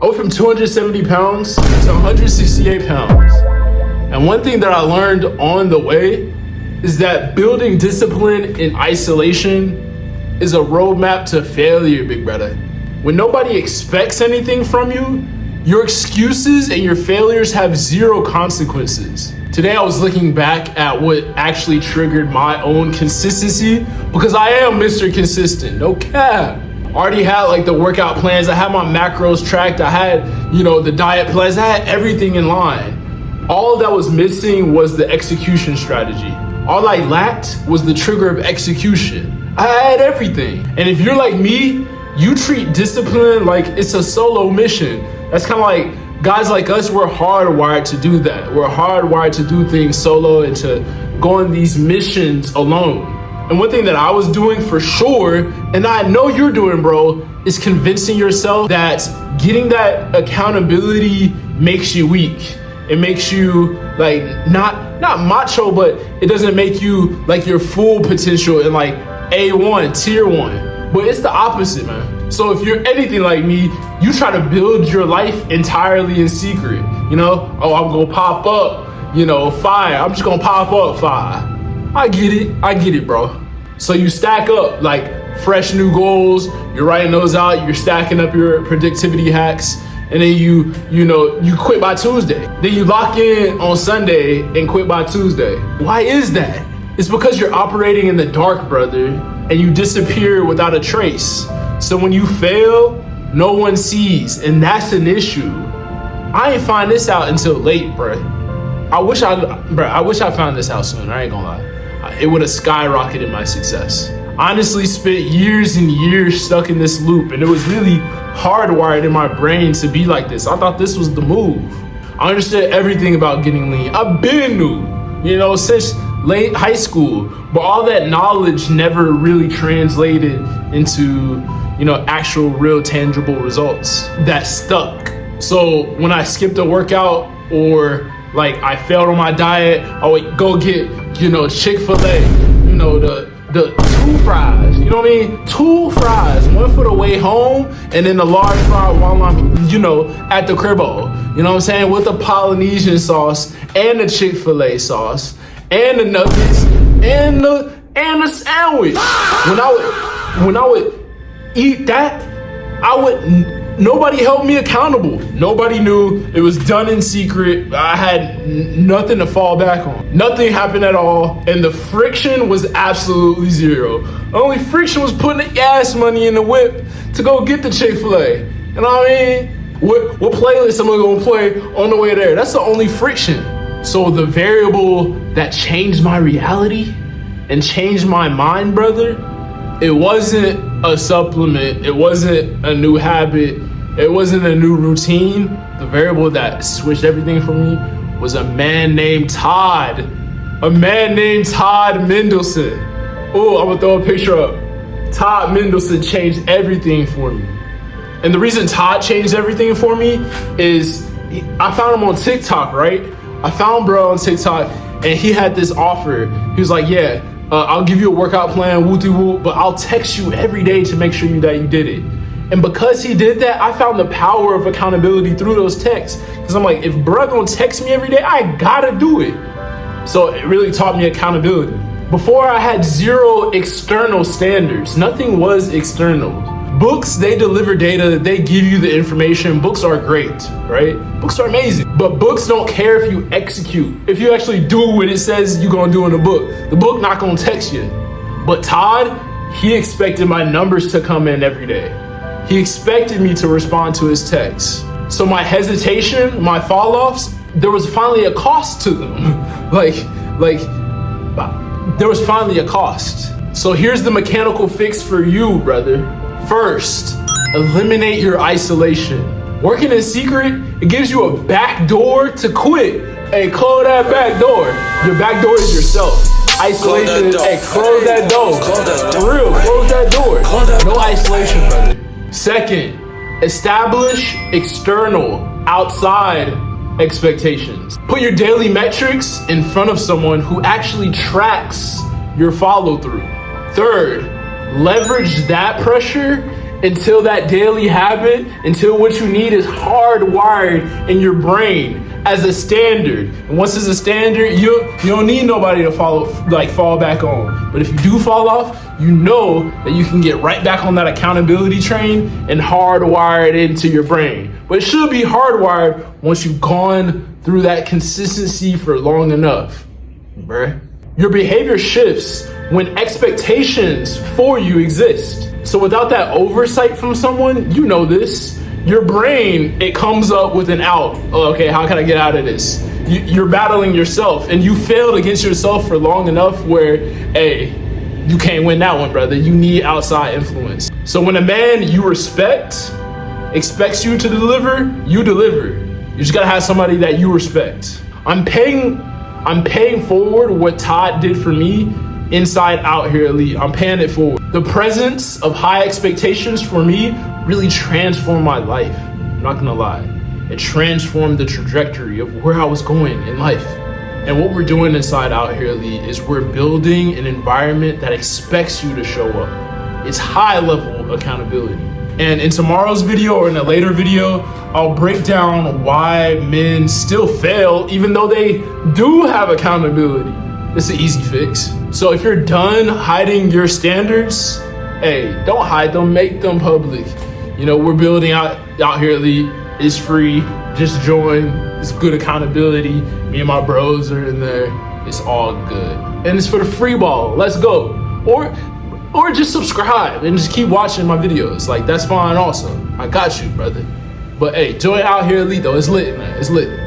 I went from 270 pounds to 168 pounds. And one thing that I learned on the way is that building discipline in isolation is a roadmap to failure, big brother. When nobody expects anything from you, your excuses and your failures have zero consequences. Today I was looking back at what actually triggered my own consistency, because I am Mr. Consistent, no cap. I already had like the workout plans, I had my macros tracked, I had, the diet plans, I had everything in line. All that was missing was the execution strategy. All I lacked was the trigger of execution. I had everything. And if you're like me, you treat discipline like it's a solo mission. That's kind of like guys like us, we're hardwired to do that. We're hardwired to do things solo and to go on these missions alone. And one thing that I was doing for sure, and I know you're doing, bro, is convincing yourself that getting that accountability makes you weak. It makes you like not macho, but it doesn't make you like your full potential in like A1, tier 1. But it's the opposite, man. So if you're anything like me, you try to build your life entirely in secret. I'm gonna pop up, fire. I'm just gonna pop up fire. I get it, bro. So you stack up like fresh new goals, you're writing those out, you're stacking up your productivity hacks, and then you quit by Tuesday. Then you lock in on Sunday and quit by Tuesday. Why is that? It's because you're operating in the dark, brother, and you disappear without a trace. So when you fail, no one sees, and that's an issue. I ain't find this out until late, bruh. I wish I found this out sooner, I ain't gonna lie. It would have skyrocketed my success. Honestly, spent years and years stuck in this loop, and it was really hardwired in my brain to be like this. I thought this was the move. I understood everything about getting lean. I've been new, since late high school, but all that knowledge never really translated into, actual real tangible results that stuck. So when I skipped a workout or like I failed on my diet, I would go get, Chick-fil-A, the 2 fries, you know what I mean? 2 fries, one for the way home, and then the large fry while I'm, at the cribbo, you know what I'm saying? With the Polynesian sauce and the Chick-fil-A sauce and the nuggets and the sandwich. When I would eat that, nobody held me accountable. Nobody knew. It was done in secret. I had nothing to fall back on. Nothing happened at all. And the friction was absolutely zero. The only friction was putting the gas money in the whip to go get the Chick-fil-A. You know what I mean? What playlist am I gonna play on the way there? That's the only friction. So the variable that changed my reality and changed my mind, brother, it wasn't a supplement. It wasn't a new habit. It wasn't a new routine. The variable that switched everything for me was a man named Todd. A man named Todd Mendelson. Oh, I'm gonna throw a picture up. Todd Mendelson changed everything for me. And the reason Todd changed everything for me is I found him on TikTok, right? I found bro on TikTok and he had this offer. He was like, yeah, I'll give you a workout plan, woo-de-woo, but I'll text you every day to make sure that you did it. And because he did that, I found the power of accountability through those texts. Because I'm like, if bro gonna text me every day, I gotta do it. So it really taught me accountability. Before I had zero external standards. Nothing was external. Books, they deliver data, they give you the information. Books are great, right? Books are amazing. But books don't care if you execute. If you actually do what it says you're gonna do in the book not gonna text you. But Todd, he expected my numbers to come in every day. He expected me to respond to his texts. So my hesitation, my fall offs, there was finally a cost to them. There was finally a cost. So here's the mechanical fix for you, brother. First, eliminate your isolation. Working in secret, it gives you a back door to quit. Hey, close that back door. Your back door is yourself. Isolation is, hey, close that door. For real, close that door. No isolation, brother. Second, establish external, outside expectations. Put your daily metrics in front of someone who actually tracks your follow through. Third, leverage that pressure until that daily habit, until what you need is hardwired in your brain as a standard. And once it's a standard, you don't need nobody to fall back on. But if you do fall off, you know that you can get right back on that accountability train and hardwire it into your brain. But it should be hardwired once you've gone through that consistency for long enough, bruh. Your behavior shifts when expectations for you exist. So without that oversight from someone, you know this, your brain, it comes up with an out. Oh, okay, how can I get out of this? You're battling yourself, and you failed against yourself for long enough where, hey, you can't win that one, brother. You need outside influence. So when a man you respect expects you to deliver, you deliver. You just gotta have somebody that you respect. I'm paying forward what Todd did for me inside OutHere Elite. I'm paying it forward. The presence of high expectations for me really transformed my life. I'm not gonna lie. It transformed the trajectory of where I was going in life. And what we're doing inside OutHere Elite is we're building an environment that expects you to show up. It's high level accountability. And in tomorrow's video or in a later video, I'll break down why men still fail even though they do have accountability. It's an easy fix. So if you're done hiding your standards, hey, don't hide them, make them public. You know, we're building OutHere Elite. It's free, just join. It's good accountability. Me and my bros are in there. It's all good. And it's for the free ball. Let's go. Or just subscribe and just keep watching my videos. Like, that's fine also. I got you, brother. But hey, join OutHere Elite though. It's lit, man. It's lit.